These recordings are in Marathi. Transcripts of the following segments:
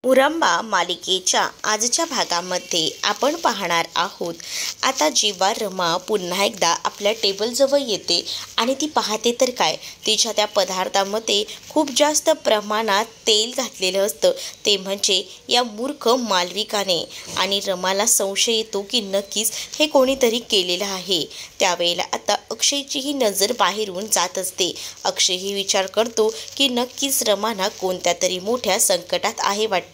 मुरंबा मालिकेच्या आजच्या भागामध्ये आपण पाहणार आहोत। आता जेव्हा रमा पुन्हा एकदा आपल्या टेबलजवळ येते आणि ती पाहते तर काय, तिच्या त्या पदार्थामध्ये खूप जास्त प्रमाणात तेल घातलेलं असतं, ते म्हणजे या मूर्ख मालविकाने। आणि रमाला संशय येतो की नक्कीच हे कोणीतरी केलेलं आहे। त्यावेळेला आता अक्षयचीही नजर बाहेरून जात असते। अक्षयही विचार करतो की नक्कीच रमाना कोणत्या तरी मोठ्या संकटात आहे वाटतं।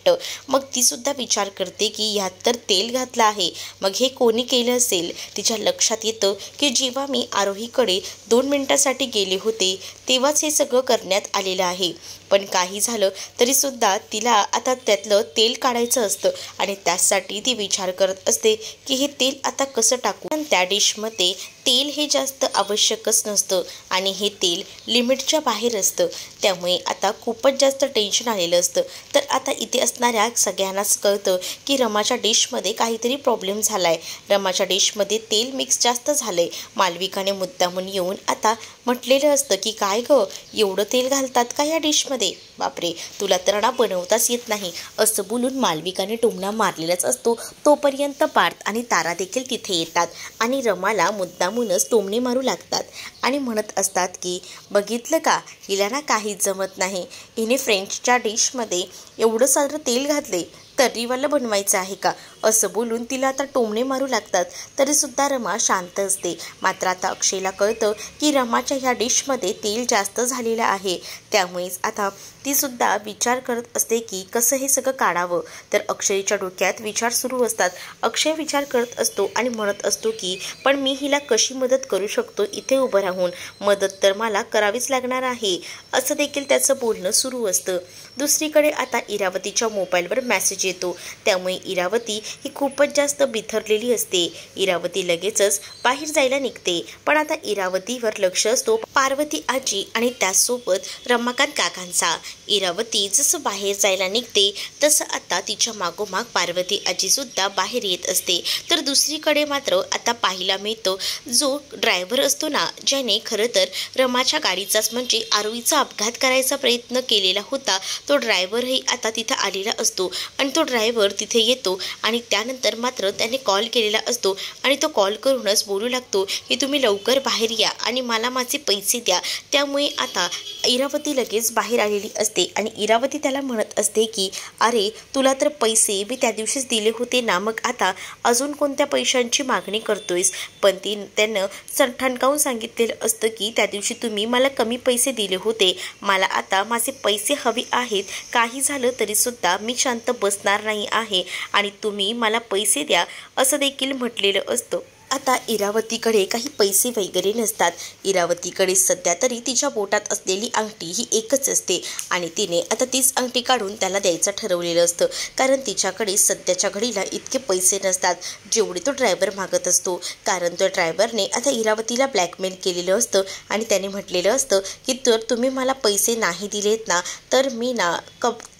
मग ती सुद्धा विचार करते की यात तर तेल घातलं आहे, मग हे कोणी केलं असेल। तिच्या लक्षात येतं की जेव्हा मी आरोहीकडे 2 मिनिटांसाठी गेले होते तेव्हाच हे सगळं करण्यात आलेलं आहे। पण काही झालं तरी सुद्धा तिला आता त्यातलं तेल काढायचं असतं आणि त्यासाठी ती विचार करत असते की हे तेल आता कसं टाकू। पण त्या डिशमध्ये तेल हे जास्त आवश्यकच नसतं आणि हे तेल लिमिटच्या बाहेर असतं, त्यामुळे आता खूपच जास्त टेन्शन आलेलं असतं। तर आता इथे असणाऱ्या सगळ्यांनाच कळतं की रमाच्या डिशमध्ये काहीतरी प्रॉब्लेम झाला आहे, रमाच्या डिशमध्ये तेल मिक्स जास्त झालं आहे। मालविकाने मुद्दामून येऊन आता म्हटलेलं असतं की काय गं, एवढं तेल घालतात का या डिशमध्ये, बापरे तुला तर ना बनवताच येत नाही, असं बोलून मालविकाने टोमणा मारलेलाच असतो। तोपर्यंत पार्थ आणि तारा देखील तिथे येतात आणि रमाला मुद्दामूनच टोमणे मारू लागतात आणि म्हणत असतात की बघितलं का, हिला ना काहीच जमत नाही, हिने फ्रेंचच्या डिशमध्ये एवढं सारं तेल घातले, तर्रीवाला बनवायचं आहे का, असं बोलून तिला आता टोमणे मारू लागतात। तरीसुद्धा रमा शांत असते। मात्र आता अक्षयला कळतं की रमाच्या ह्या डिशमध्ये तेल जास्त झालेलं आहे, त्यामुळेच आता ती सुद्धा विचार करत असते की कसं हे सगळं काढावं। तर अक्षयच्या डोक्यात विचार सुरू असतात। अक्षय विचार करत असतो आणि म्हणत असतो की पण मी हिला कशी मदत करू शकतो, इथे उभं राहून मदत तर मला करावीच लागणार आहे, असं देखील त्याचं बोलणं सुरू असतं। दुसरीकडे आता इरावतीच्या मोबाईलवर मेसेज येतो, त्यामुळे इरावती ही खूपच जास्त बिथरलेली असते। इरावती लगेचच बाहेर जायला निघते, पण आता इरावतीवर लक्ष असतो पार्वती आजी आणि त्याचसोबत रमाकांत काकांचा। इरावती जसं बाहेर जायला निघते तसं आता तिच्या मागोमाग पार्वती आजी सुद्धा बाहेर येत असते। तर दुसरीकडे मात्र आता पाहायला मिळतं जो ड्रायव्हर असतो ना, ज्याने खरं तर रमाच्या गाडीचाच म्हणजे आरोहीचा अपघात करायचा प्रयत्न केलेला होता, तो ड्रायव्हरही आता तिथं आलेला असतो आणि तो ड्रायव्हर तिथे येतो आणि त्यानंतर मात्र त्याने कॉल केलेला असतो आणि तो कॉल करूनच बोलू लागतो की तुम्ही लवकर बाहेर या आणि मला माझे पैसे द्या। त्यामुळे आता इरावती लगेच बाहेर आलेली असते आणि इरावती त्याला म्हणत असते की अरे तुला तर पैसे मी त्या दिवशीच दिले होते ना, मग आता अजून कोणत्या पैशांची मागणी करतोयस। पण त्यानं ठणकावून सांगितलेलं असतं की त्या दिवशी तुम्ही मला कमी पैसे दिले होते, मला आता माझे पैसे हवे आहेत, काही झालं तरीसुद्धा मी शांत बसणार नाही आहे आणि तुम्ही मला पैसे द्या, असं देखील म्हटलेलं असतं। आता इरावतीकडे काही पैसे वगैरे नसतात। इरावतीकडे सध्या तरी तिच्या बोटात असलेली अंगठी ही एकच असते आणि तिने आता तीच अंगठी काढून त्याला द्यायचं ठरवलेलं असतं, कारण तिच्याकडे सध्याच्या घडीला इतके पैसे नसतात जेवढे तो ड्रायव्हर मागत असतो। कारण तो ड्रायव्हरने आता इरावतीला ब्लॅकमेल केलेलं असतं आणि त्याने म्हटलेलं असतं की तर तुम्ही मला पैसे नाही दिलेत ना, तर मी ना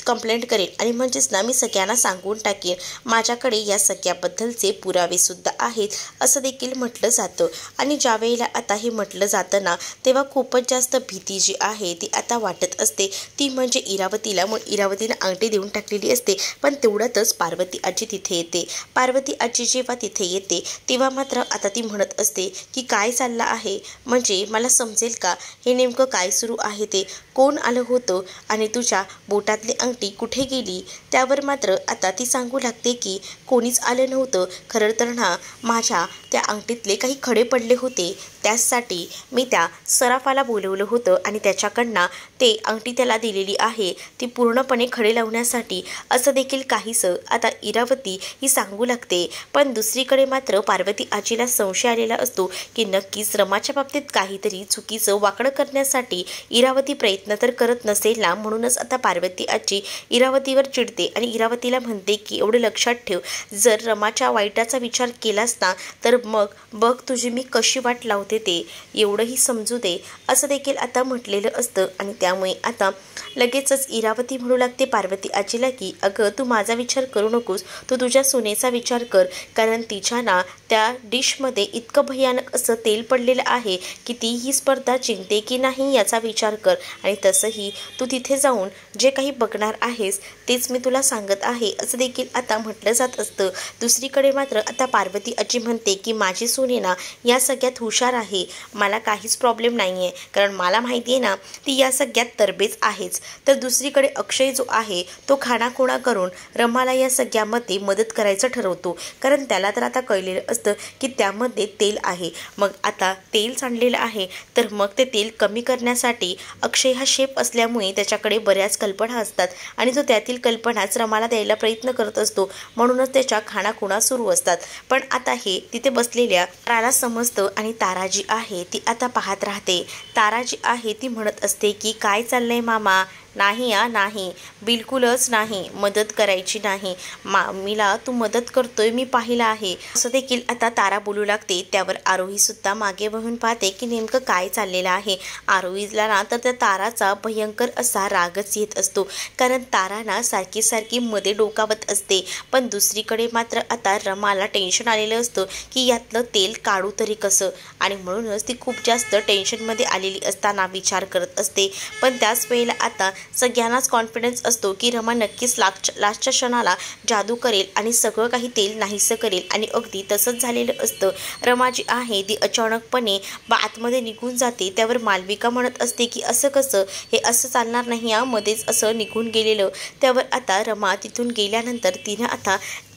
कंप्लेंट करेन आणि म्हणजेच ना मी सगळ्यांना सांगून टाकेन, माझ्याकडे या सगळ्याबद्दलचे पुरावे सुद्धा आहेत, असं देखील म्हटलं जातं। आणि ज्या वेळेला आता हे म्हटलं जातं ना, तेव्हा खूपच जास्त भीती जी आहे ती आता वाटत असते, ती म्हणजे इरावतीला। मग इरावतीनं अंगठी देऊन टाकलेली असते, पण तेवढ्यातच पार्वती आजी तिथे येते। पार्वती आजी जेव्हा तिथे येते तेव्हा मात्र आता ती म्हणत असते की काय चाललं आहे, म्हणजे मला समजेल का हे नेमकं काय सुरू आहे, ते कोण आलं होतं आणि तुझ्या बोटातली अंगठी कुठे गेली। त्यावर मात्र आता ती सांगू लागते की कोणीच आलं नव्हतं, खरं तर ना माझ्या त्या अंगठीतले काही खडे पडले होते, त्यासाठी मी त्या सराफाला बोलवलं होतं आणि त्याच्याकडनं ते अंगठी त्याला दिलेली आहे, ती पूर्णपणे खडे लावण्यासाठी, असं देखील काहीसं आता इरावती ही सांगू लागते। पण दुसरीकडे मात्र पार्वती आजीला संशय आलेला असतो की नक्कीच रमाच्या बाबतीत काहीतरी चुकीचं वाकडं करण्यासाठी इरावती प्रयत्न तर करत नसेल ना, म्हणूनच आता पार्वती आजी इरावतीवर चिडते आणि इरावतीला म्हणते की एवढं लक्षात ठेव, जर रमाच्या वाईटाचा विचार केलास ना तर मग बघ तुझी मी कशी वाट लावते, ते एवढंही समजू दे, असं देखील आता म्हटलेलं असतं। आणि त्यामुळे आता लगेचच इरावती म्हणू लागते पार्वती आजीला की अगं तू माझा विचार करू नकोस, तू तुझ्या सुनेचा विचार कर, कारण तिच्या ना त्या डिशमध्ये इतकं भयानक असं तेल पडलेलं आहे की ती ही स्पर्धा जिंकते की नाही याचा विचार कर. आणि तसंही तू तिथे जाऊन जे काही बघणार आहेस तेच मी तुला सांगत आहे असं देखील आता म्हटलं जात असतं. दुसरीकडे मात्र आता पार्वती आजी म्हणते की माझी सून आहे ना या सगळ्यात हुशार आहे, मला काहीच प्रॉब्लेम नाही आहे, कारण मला माहिती आहे ना ती या सगळ्यात तरबेज आहेच. तर दुसरीकडे अक्षय जो आहे तो खाणाखुणा करून रमाला या सगळ्यामध्ये मदत करायचं ठरवतो, कारण त्याला तर आता कळलेलं असतं की त्यामध्ये तेल आहे. मग आता तेल सांडलेलं आहे तर मग ते तेल कमी करण्यासाठी अक्षय हा शेफ असल्यामुळे त्याच्याकडे बऱ्याच कल्पना असतात आणि तो त्यातील कल्पनाच रमाला द्यायला प्रयत्न करत असतो, म्हणूनच त्याच्या खाणाखुणा सुरू असतात. पण आता हे तिथे बसलेल्या ताराला समजतं आणि तारा जी आहे ती आता पाहत राहते. तारा जी आहे ती म्हणत असते की काय चाललंय मामा, नाही नाही, बिलकुलच नाही, मदत करायची नाही. मामीला तू मदत करतोय मी पाहिलं आहे असं देखील आता तारा बोलू लागते. त्यावर आरोही सुद्धा मागे वळून पाहते की नेमकं काय चाललेलं आहे. आरोहीला ना तर त्या ताराचा भयंकर असा रागच येत असतो, कारण तारा ना सारखी सारखी मध्ये डोकावत असते. पण दुसरीकडे मात्र आता रमाला टेन्शन आलेलं असतं की यातलं तेल काढू तरी कसं, आणि म्हणूनच ती खूप जास्त टेन्शनमध्ये आलेली असताना विचार करत असते. पण त्याच वेळेला आता सगळ्यांनाच कॉन्फिडन्स असतो की रमा नक्कीच लास्टच्या क्षणाला जादू करेल आणि सगळं काही तेल नाहीसं करेल. आणि अगदी तसंच झालेलं असतं. रमा जी आहे ती अचानकपणे आतमध्ये निघून जाते. त्यावर मालविका म्हणत असते की असं कसं, हे असं चालणार नाही, मध्येच असं निघून गेलेलं. त्यावर आता रमा तिथून गेल्यानंतर तिनं आता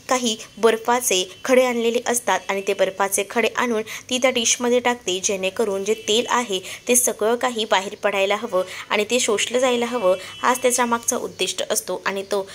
काही बर्फाचे खडे आणलेले असतात आणि ते बर्फाचे खडे आणून ती त्या डिशमध्ये टाकते, जेणेकरून जे तेल आहे ते सगळं काही बाहेर पडायला हवं आणि ते शोषलं जायला हवं, हाच त्याचा मागचा उद्दिष्ट असतो. आणि तो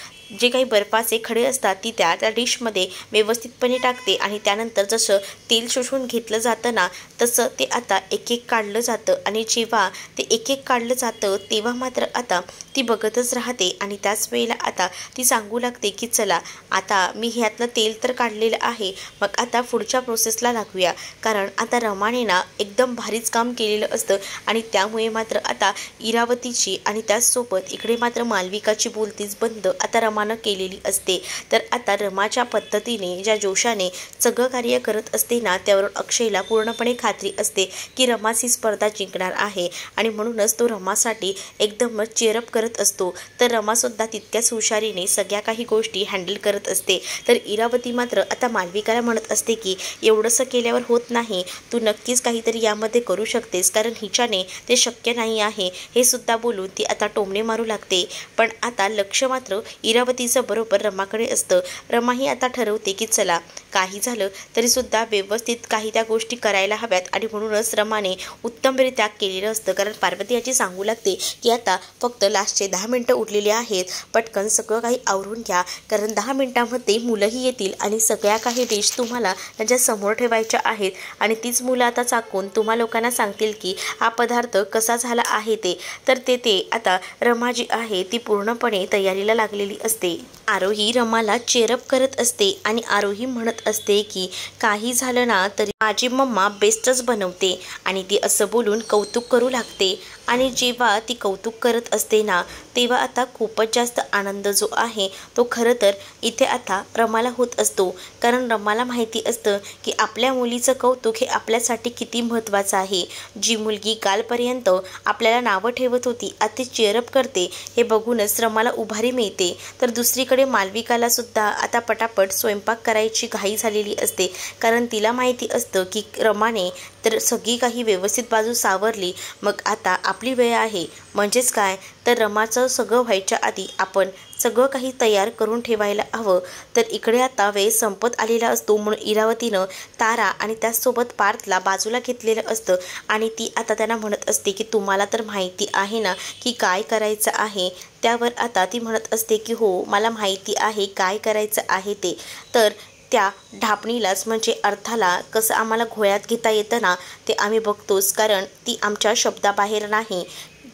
जे काही बर्फाचे खडे असतात ती त्या डिशमध्ये व्यवस्थितपणे टाकते आणि त्यानंतर जसं तेल शोषून घेतलं जातं ना तसं ते आता एक एक काढलं जातं. आणि जेव्हा ते एक एक काढलं जातं तेव्हा मात्र आता ती बघतच राहते. आणि त्याच वेळेला आता ती सांगू लागते की चला आता मी ह्यातलं तेल तर काढलेलं आहे, मग आता पुढच्या प्रोसेसला लागूया, कारण आता रमाने ना एकदम भारीच काम केलेलं असतं. आणि त्यामुळे मात्र आता इरावतीची आणि त्याचसोबत इकडे मात्र मालविकाची बोलतीच बंद आता रमानं केलेली असते. तर आता रमाच्या पद्धतीने ज्या जोशाने सगळं कार्य करत असते ना त्यावरून अक्षयला पूर्णपणे खात्री असते की रमाच ही स्पर्धा जिंकणार आहे, आणि म्हणूनच तो रमासाठी एकदमच चेअरअप करत असतो. तर रमासुद्धा तितक्याच हुशारीने सगळ्या काही गोष्टी हँडल करत असते. तर इरावती मात्र आता मालविकाला म्हणत असते की एवढंसं केल्यावर होत नाही, तू नक्कीच काहीतरी यामध्ये करू शकतेस, कारण हिच्याने ते शक्य नाही आहे, हे सुद्धा बोलून ती आता टोमणे मारू लागते. पण आता लक्ष मात्र इरावतीचं बरोबर रमाकडे असतं. रमाही आता ठरवते की चला काही झालं तरीसुद्धा व्यवस्थित काही त्या गोष्टी करायला हव्यात, आणि म्हणूनच रमाने उत्तमरित्या केलेलं असतं. कारण पार्वती याची सांगू लागते की आता फक्त लास्टचे 10 मिनटं उरलेली आहेत, पटकन सगळं काही आवरून घ्या, कारण 10 मिनटामध्ये मुलंही येतील आणि सगळ्या काही डिश तुम्हाला त्यांच्या समोर ठेवायच्या आहेत, आणि तीच मुलं आता चाकून तुम्हा लोकांना सांगतील की हा पदार्थ कसा झाला आहे ते. तर ते आता रमा जी आहे ती पूर्णपणे तयारीला लागलेली असते. आरोही रमाला चेअरअप करत असते आणि आरोही म्हणत असते की काही झालं ना तरी माझी मम्मा बेस्टच बनवते, आणि ती असं बोलून कौतुक करू लागते. आणि जेव्हा ती कौतुक करत असते ना तेव्हा आता खूपच जास्त आनंद जो आहे तो खरं तर इथे आता रमाला होत असतो, कारण रमाला माहिती असतं की आपल्या मुलीचं कौतुक हे आपल्यासाठी किती महत्त्वाचं आहे. जी मुलगी कालपर्यंत आपल्याला नावं ठेवत होती आता ती चेअरअप करते, हे बघूनच रमाला उभारी मिळते. तर दुसरीकडे मालविकाला सुद्धा आता पटापट स्वयंपाक करायची घाई झालेली असते, कारण तिला माहिती असतं की रमाने तर सगळी काही व्यवस्थित बाजू सावरली, मग आता आपली वेळ आहे. म्हणजेच काय तर रमाचं सगळं व्हायच्या आधी आपण सगळं काही तयार करून ठेवायला हवं. तर इकडे आता वेळ संपत आलेला असतो, म्हणून इरावतीनं तारा आणि त्याचसोबत पार्थला बाजूला घेतलेलं असतं आणि ती आता त्यांना म्हणत असते की तुम्हाला तर माहिती आहे ना की काय करायचं आहे. त्यावर आता ती म्हणत असते की हो मला माहिती आहे काय करायचं आहे ते. तर त्या ढापणीलाच म्हणजे अर्थाला कसं आम्हाला घोळ्यात घेता येतं ना ते आम्ही बघतोच, कारण ती आमच्या शब्दाबाहेर नाही.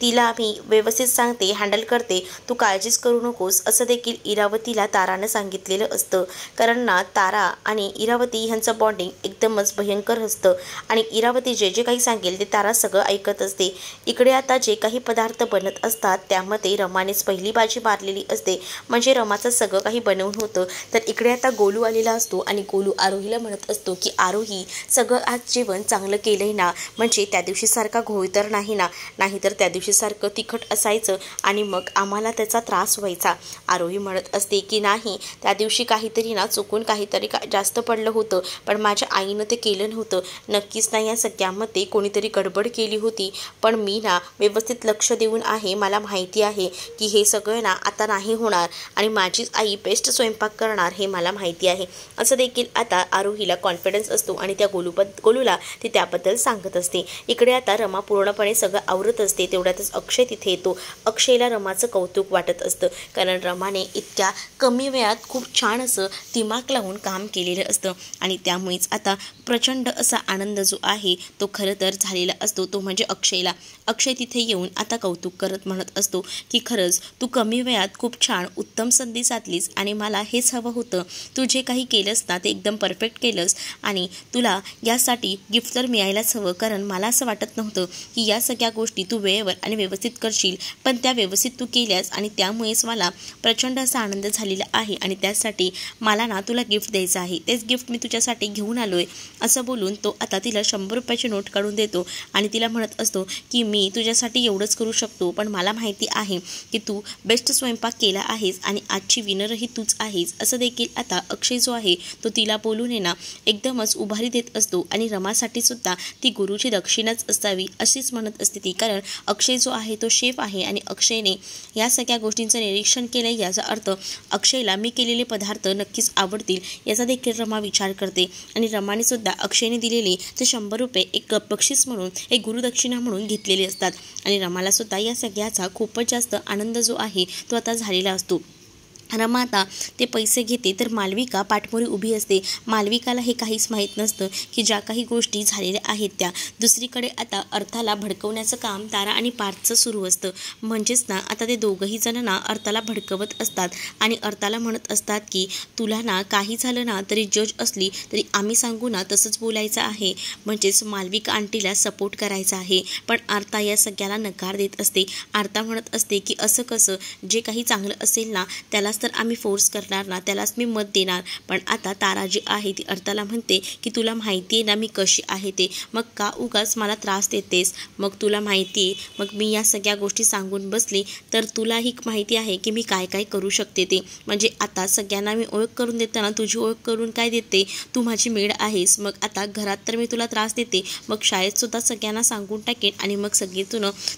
तिला मी व्यवस्थित सांगते, हँडल करते, तू काळजीच करू नकोस असं देखील इरावतीला तारानं सांगितलेलं असतं. कारण ना तारा आणि इरावती ह्यांचं बॉन्डिंग एकदमच भयंकर असतं आणि इरावती जे जे काही सांगेल ते तारा सगळं ऐकत असते. इकडे आता जे काही पदार्थ बनत असतात त्यामध्ये रमानेच पहिली बाजी मारलेली असते, म्हणजे रमाचं सगळं काही बनवून होतं. तर इकडे आता गोलू आलेला असतो आणि गोलू आरोहीला म्हणत असतो की आरोही, सगळं आज जेवण चांगलं केलंय ना, म्हणजे त्या दिवशी सारखा घोळ तर नाही ना, नाहीतर त्या दिवशी सारखं तिखट असायचं आणि मग आम्हाला त्याचा त्रास व्हायचा. आरोही म्हणत असते की नाही, त्या दिवशी काहीतरी ना चुकून काहीतरी जास्त पडलं होतं, पण माझ्या आईनं ते केलं नव्हतं. नक्कीच नाही, या सगळ्यामध्ये कोणीतरी गडबड केली होती, पण मी ना व्यवस्थित लक्ष देऊन आहे. मला माहिती आहे की हे सगळं ना आता नाही होणार आणि माझीच आई बेस्ट स्वयंपाक करणार हे मला माहिती आहे. असं देखील आता आरोहीला कॉन्फिडन्स असतो आणि त्या गोलूला ती त्याबद्दल सांगत असते. इकडे आता रमा पूर्णपणे सगळं आवरत असते. तेवढ्यातच अक्षय तिथे येतो. अक्षयला रमाचं कौतुक वाटत असतं, कारण रमाने इतक्या कमी वेळात खूप छान असं दिमाग लावून काम केलेलं असतं आणि त्यामुळेच आता प्रचंड असा आनंद जो आहे तो खरं तर झालेला असतो, तो म्हणजे अक्षयला. अक्षय तिथे येऊन आता कौतुक करत म्हणत असतो की खरंच तू कमी वेळात खूप छान उत्तम संधी साधलीस आणि मला हेच हवं होतं. तू जे काही केलंस ना ते एकदम परफेक्ट केलंस आणि तुला यासाठी गिफ्ट तर मिळायलाच हवं, कारण मला असं वाटत नव्हतं की या सगळ्या गोष्टी तू वेळेवर आणि व्यवस्थित करशील, पण त्या व्यवस्थित तू केल्यास आणि त्यामुळेच मला प्रचंड असा आनंद झालेला आहे आणि त्यासाठी मला ना तुला गिफ्ट द्यायचं आहे. तेच गिफ्ट मी तुझ्यासाठी घेऊन आलोय. असं बोलून तो आता तिला 100 रुपयाची नोट काढून देतो आणि तिला म्हणत असतो की मी तुझ्यासाठी एवढंच करू शकतो, पण मला माहिती आहे की तू बेस्ट स्वयंपाक केला आहेस आणि आजची विनरही तूच आहेस. असं देखील आता अक्षय जो आहे तो तिला बोलून ना एकदमच उभारी देत असतो आणि रमासाठी सुद्धा ती गुरुची दक्षिणाच असावी अशीच म्हणत असते ती, कारण अक्षय जो आहे तो शेफ आहे आणि अक्षयने या सगळ्या गोष्टींचं निरीक्षण केलं. याचा अर्थ अक्षयला मी केलेले पदार्थ नक्कीच आवडतील याचा देखील रमा विचार करते आणि रमाने सुद्धा अक्षयने दिलेले ते 100 रुपये एक बक्षीस म्हणून, एक गुरुदक्षिणा म्हणून घेतलेले असतात आणि रमाला सुद्धा या सगळ्याचा खूपच जास्त आनंद जो आहे तो आता झालेला असतो. रमा आता ते पैसे घेते तर मालविका पाठमोरी उभी असते. मालविकाला हे काहीच माहीत नसतं की ज्या काही गोष्टी झालेल्या आहेत त्या. दुसरीकडे आता अर्थाला भडकवण्याचं काम तारा आणि पार्थचं सुरू असतं. म्हणजेच ना आता ते दोघंही जण ना अर्थाला भडकवत असतात आणि अर्थाला म्हणत असतात की तुला ना काही झालं ना तरी जज असली तरी आम्ही सांगू ना तसंच बोलायचं आहे, म्हणजेच मालविका आंटीला सपोर्ट करायचा आहे. पण अर्था या सगळ्याला नकार देत असते. अर्था म्हणत असते की असं कसं, जे काही चांगलं असेल ना त्याला तर आम्ही फोर्स करणार ना, त्यालाच मी मत देणार. पण आता तारा जी आहे ती अर्थाला म्हणते की तुला माहिती आहे ना मी कशी आहे ते, मग का उगाच मला त्रास देतेस. मग तुला माहिती आहे, मग मी या सगळ्या गोष्टी सांगून बसली तर तुलाही माहिती आहे की मी काय काय करू शकते ते. म्हणजे आता सगळ्यांना मी ओळख करून देताना तुझी ओळख करून काय देते, तू माझी मेड आहेस. मग आता घरात तर मी तुला त्रास देते, मग शाळेत सुद्धा सगळ्यांना सांगून टाकेन आणि मग सगळे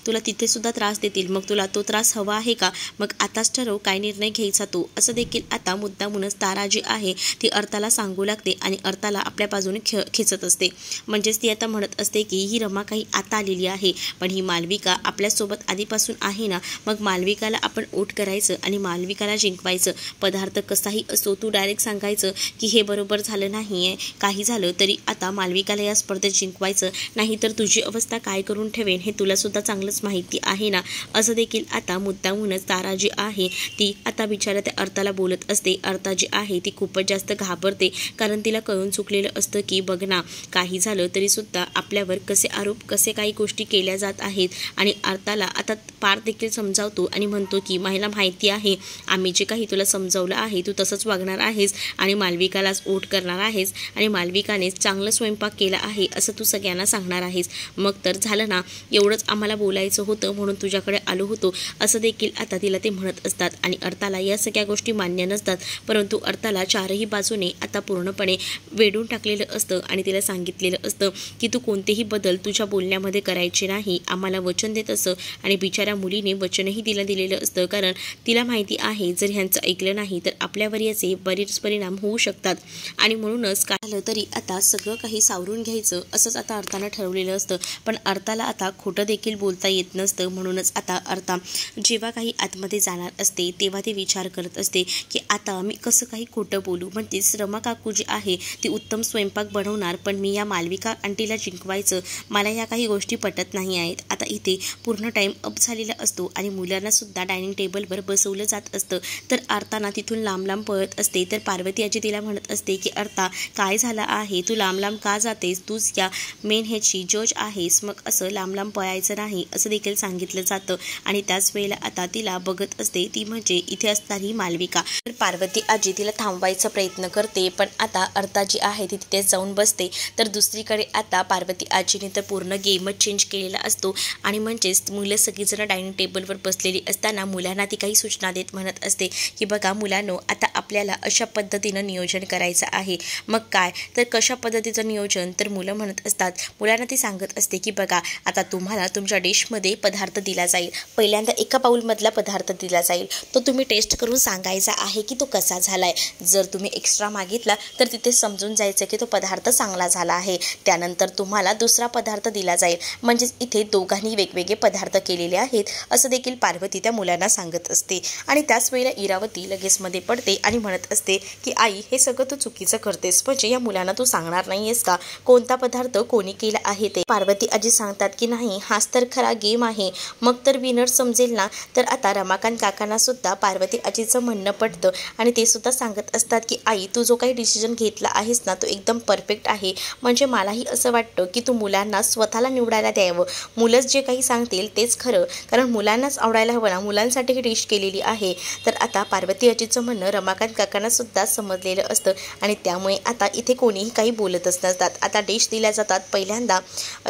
तुला तिथे सुद्धा त्रास देतील. मग तुला तो त्रास हवा आहे का, मग आताच ठरव काय निर्णय घ्यायचा तो. असं देखील आता मुद्दामूनच तारा जी आहे ती अर्थाला सांगू लागते आणि अर्थाला आपल्या बाजूने खेचत असते. म्हणजेच ती आता म्हणत असते की ही रमा काही आता आलेली आहे, पण ही मालविका आपल्यासोबत आधीपासून आहे ना, मग मालविकाला आपण ओट करायचं आणि मालविकाला जिंकवायचं. पदार्थ कसाही असो तू डायरेक्ट सांगायचं की हे बरोबर झालं नाही आहे, काही झालं तरी आता मालविकाला या स्पर्धेत जिंकवायचं, नाहीतर तुझी अवस्था काय करून ठेवेन हे तुला सुद्धा चांगलंच माहिती आहे ना. असं देखील आता मुद्दामूनच तारा जी आहे ती आता बिचारा त्या अर्थाला बोलत असते. अर्था जी आहे ती खूपच जास्त घाबरते, कारण तिला कळून चुकलेलं असतं की बघ ना काही झालं तरी सुद्धा आपल्यावर कसे आरोप कसे काही गोष्टी केल्या जात आहेत. आणि अर्थाला आता पार्थ देखील समजावतो आणि म्हणतो की मला माहिती आहे आम्ही जे काही तुला समजावलं आहे तू तसंच वागणार आहेस आणि मालविकालाच ओट करणार आहेस आणि मालविकानेच चांगलं स्वयंपाक केला आहे असं तू सगळ्यांना सांगणार आहेस. मग तर झालं ना, एवढंच आम्हाला बोलायचं होतं म्हणून तुझ्याकडे आलो होतो असं देखील आता तिला ते म्हणत असतात. आणि अर्थाला या सगळ्या गोष्टी मान्य नसतात, परंतु अर्थाला चारही बाजूने आता पूर्णपणे वेढून टाकलेलं असतं आणि तिला सांगितलेलं असतं की तू कोणतेही बदल तुझ्या बोलण्यामध्ये करायचे नाही, आम्हाला वचन देत असं. आणि बिचाऱ्या मुलीने वचनही तिला दिलेलं असतं, कारण तिला माहिती आहे जर ह्यांचं ऐकलं नाही तर आपल्यावर याचे बरेच परिणाम होऊ शकतात आणि म्हणूनच काय झालं तरी आता सगळं काही सावरून घ्यायचं असंच आता अर्थानं ठरवलेलं असतं. पण अर्थाला आता खोटं देखील बोलता येत नसतं, म्हणूनच आता अर्था जेव्हा काही आतमध्ये जाणार असते तेव्हा ते विचार करत करत असते की आता मी कसं काही खोटं बोलू, म्हणजेच रमा काकू जी आहे ती उत्तम स्वयंपाक बनवणार, पण मी या मालविका आंटीला जिंकवायचं, मला या काही गोष्टी पटत नाही आहेत. आता इथे पूर्ण टाईम अप झालेला असतो आणि मुलांना सुद्धा डायनिंग टेबलवर बसवलं जात असतं. तर आरताना तिथून लांब लांब पळत असते. तर पार्वती आजी तिला म्हणत असते की आरता, काय झालं आहे, तू लांब लांब का जातेस, तूच या मेन ह्याची जज आहेस, मग असं लांब लांब पळायचं नाही असं देखील सांगितलं जातं. आणि त्याच वेळेला आता तिला बघत असते ती म्हणजे इथे असणारी मालविका. तर पार्वती आजी तिला थांबवायचा प्रयत्न करते, पण आता आरता जी आहे ती तिथेच जाऊन बसते. तर दुसरीकडे आता पार्वती आजीने तर पूर्ण गेमच चेंज केलेला असतो आणि म्हणजेच मुलं सगळीजण डायनिंग टेबलवर बसलेली असताना मुलांना ती काही सूचना देत म्हणत असते की बघा मुलांनो, आता आपल्याला अशा पद्धतीनं नियोजन करायचं आहे. मग काय तर कशा पद्धतीचं नियोजन, तर मुलं म्हणत असतात, मुलांना ती सांगत असते की बघा आता तुम्हाला तुमच्या डिशमध्ये पदार्थ दिला जाईल, पहिल्यांदा एका बाउलमधला पदार्थ दिला जाईल, तो तुम्ही टेस्ट करून सांगायचा आहे की तो कसा झाला आहे. जर तुम्ही एक्स्ट्रा मागितला तर तिथे समजून जायचं की तो पदार्थ चांगला झाला आहे. त्यानंतर तुम्हाला दुसरा पदार्थ दिला जाईल, म्हणजेच इथे दोघांनी वेगवेगळे पदार्थ केलेले आहेत असं देखील पार्वती त्या मुलांना सांगत असते. आणि त्याच वेळेला इरावती लगेच मध्ये पडते आणि म्हणत असते की आई, हे सगळं तू चुकीचं करतेस, म्हणजे या मुलांना तू सांगणार नाहीयेस का कोणता पदार्थ कोणी केला आहे ते. पार्वती आजी सांगतात की नाही, हाच तर खरा गेम आहे, मग तर विनर समजेल ना. तर आता रमाकांत काकांना सुद्धा पार्वती आजीचं म्हणणं पडतं आणि ते सुद्धा सांगत असतात की आई, तू जो काही डिसिजन घेतला आहेस ना तो एकदम परफेक्ट आहे, म्हणजे मलाही असं वाटतं की तू मुलांना स्वतःला निवडायला द्यावं, मुलंच जे काही सांगतील तेच खरं, कारण मुलांनाच आवडायला हवं ना, मुलांसाठी ही डिश केलेली आहे. तर आता पार्वती आजीचं म्हणणं रमाकांत काकांना सुद्धा समजलेलं असतं आणि त्यामुळे आता इथे कोणीही काही बोलतच नसतात. आता डिश दिल्या जातात, पहिल्यांदा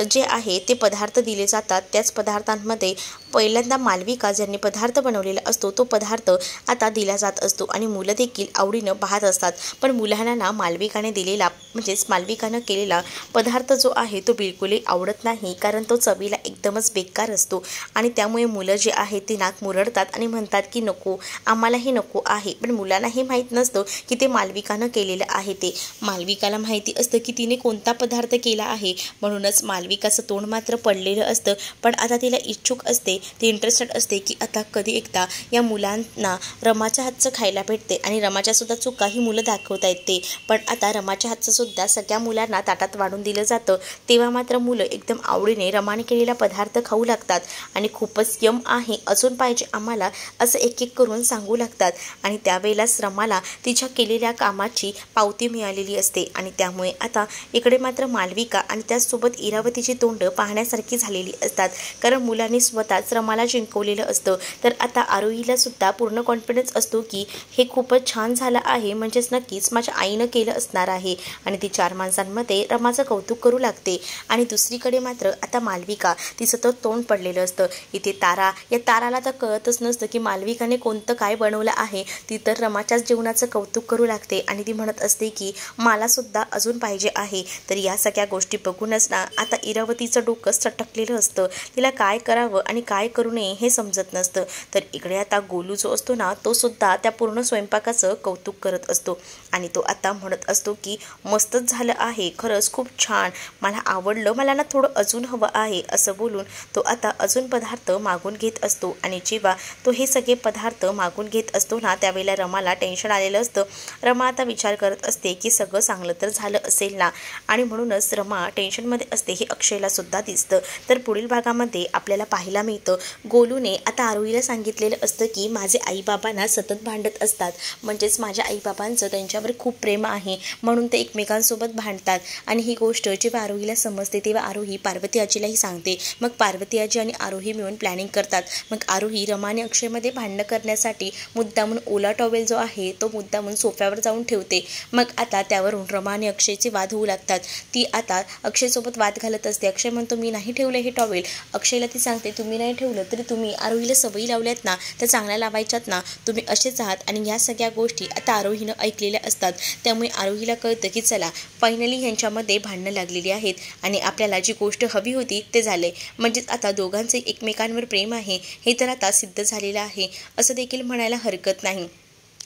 जे आहे ते पदार्थ दिले जातात. त्याच पदार्थांमध्ये पहिल्यांदा मालविका ज्यांनी पदार्थ बनवलेला असतो तो पदार्थ आता दिला जात असतो आणि मुलं देखील आवडीनं पाहत असतात. पण मुलांना ना मालविकाने दिलेला, म्हणजेच मालविकानं केलेला पदार्थ जो आहे तो बिलकुलही आवडत नाही, कारण तो चवीला एकदमच बेकार असतो आणि त्यामुळे मुलं जे आहे ती नाक मुरडतात आणि म्हणतात की नको, आम्हालाही नको आहे. पण मुलांना हे माहीत नसतं की ते मालविकानं केलेलं आहे. ते मालविकाला माहिती असतं की तिने कोणता पदार्थ केला आहे, म्हणूनच मालविकाचं तोंड मात्र पडलेलं असतं. पण आता तिला इच्छुक असते, ती इंटरेस्टेड असते की आता कधी एकदा या मुलांना रमाच्या हातचं खायला भेटते आणि रमाच्या सुद्धा चुका ही मुलं दाखवता येते. पण आता रमाच्या हातचं सुद्धा सगळ्या मुलांना ताटात वाढून दिलं जातं, तेव्हा मात्र मुलं एकदम आवडीने रमाने केलेला पदार्थ खाऊ लागतात आणि खूपच यम आहे, अजून पाहिजे आम्हाला, असं एक एक करून सांगू लागतात. आणि त्यावेळेलाच रमाला तिच्या केलेल्या कामाची पावती मिळालेली असते आणि त्यामुळे आता इकडे मात्र मालविका आणि त्याचसोबत इरावतीची तोंड पाहण्यासारखी झालेली असतात, कारण मुलांनी स्वतःच रमाला जिंकवलेलं असतं. तर आता आरोहीला सुद्धा पूर्ण कॉन्फिडन्स असतो की हे खूपच छान झालं आहे, म्हणजेच नक्कीच माझ्या आईनं केलं असणार आहे आणि ती चार माणसांमध्ये रमाचं कौतुक करू लागते. आणि दुसरीकडे मात्र आता मालविका, तिचं तर तोंड पडलेलं असतं. इथे तारा, या ताराला तर कळतच नसतं की मालविकाने कोणतं काय बनवलं आहे. ती तर रमाच्याच जेवणाचं कौतुक करू लागते आणि ती म्हणत असते की मला सुद्धा अजून पाहिजे आहे. तर या सगळ्या गोष्टी बघूनच ना आता इरावतीचं डोकं सटकलेलं असतं, तिला काय करावं आणि काय करू नये हे समजत नसतं. तर इकडे आता गोलू जो असतो ना तो सुद्धा त्या पूर्ण स्वयंपाकाचं कौतुक करत असतो आणि तो आता म्हणत असतो की मस्तच झालं आहे, खरंच खूप छान, मला आवडलं, मला ना थोडं अजून हवं आहे, असं बोलून तो आता अजून पदार्थ मागून घेत असतो. आणि जेव्हा तो हे सगळे पदार्थ मागून घेत असतो ना त्यावेळेला रमाला टेन्शन आलेलं असतं. रमा आता विचार करत असते की सगळं चांगलं तर झालं असेल ना, आणि म्हणूनच रमा टेन्शनमध्ये असते. हे अक्षयला सुद्धा दिसतं. तर पुढील भागामध्ये आपल्याला पाहायला मिळतं, गोलूने आता आरोहीला सांगितलेलं असतं की माझे आईबाबांना सतत भांडत असतात, म्हणजेच माझ्या आईबाबांचं त्यांच्यावर खूप प्रेम आहे म्हणून ते एकमेकांसोबत भांडतात. आणि ही गोष्ट जेव्हा आरोहीला समजते तेव्हा आरोही पार्वती आजीलाही सांगते. मग पार्वती आजी आणि आरोही मिळून प्लॅनिंग करतात. मग आरोही रमा आणि अक्षयमध्ये भांडणं करण्यासाठी मुद्दामून ओला टॉवेल जो आहे तो मुद्दामून सोफ्यावर जाऊन ठेवते. मग आता त्यावरून रमा आणि अक्षयचे वाद होऊ लागतात. ती आता अक्षयसोबत वाद घालत असते. अक्षय म्हणतो मी नाही ठेवलं हे टॉवेल. अक्षयला ती सांगते तुम्ही नाही ठेवलं तरी तुम्ही आरोहीला सवयी लावल्यात ना, त्या चांगल्या लावायच्यात ना, तुम्ही असेच आहात. आणि ह्या सगळ्या गोष्टी आता आरोहीनं ऐकलेल्या असतात. त्यामुळे आरोहीला कळतं की चला फायनली ह्यांच्यामध्ये भांडणं लागलेली आहेत आणि आपल्याला जी गोष्ट हवी होती ते झाले, म्हणजेच आता दोघांचे एकमेकांवर प्रेम आहे हे तर आता सिद्ध झालेलं आहे असं देखील म्हणायला हरकत नाही.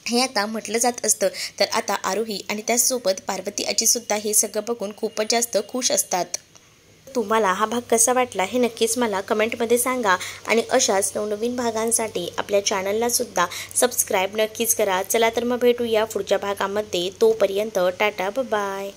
हे आता म्हटलं जात असतं. तर आता आरोही आणि त्याचसोबत पार्वती आजीसुद्धा हे सगळं बघून खूपच जास्त खुश असतात. तुम्हाला हा भाग कसा वाटला हे नक्कीच मला कमेंटमध्ये सांगा आणि अशाच नवनवीन भागांसाठी आपल्या चॅनलला सुद्धा सबस्क्राईब नक्कीच करा. चला तर मग भेटूया पुढच्या भागामध्ये. तोपर्यंत टाटा बाय.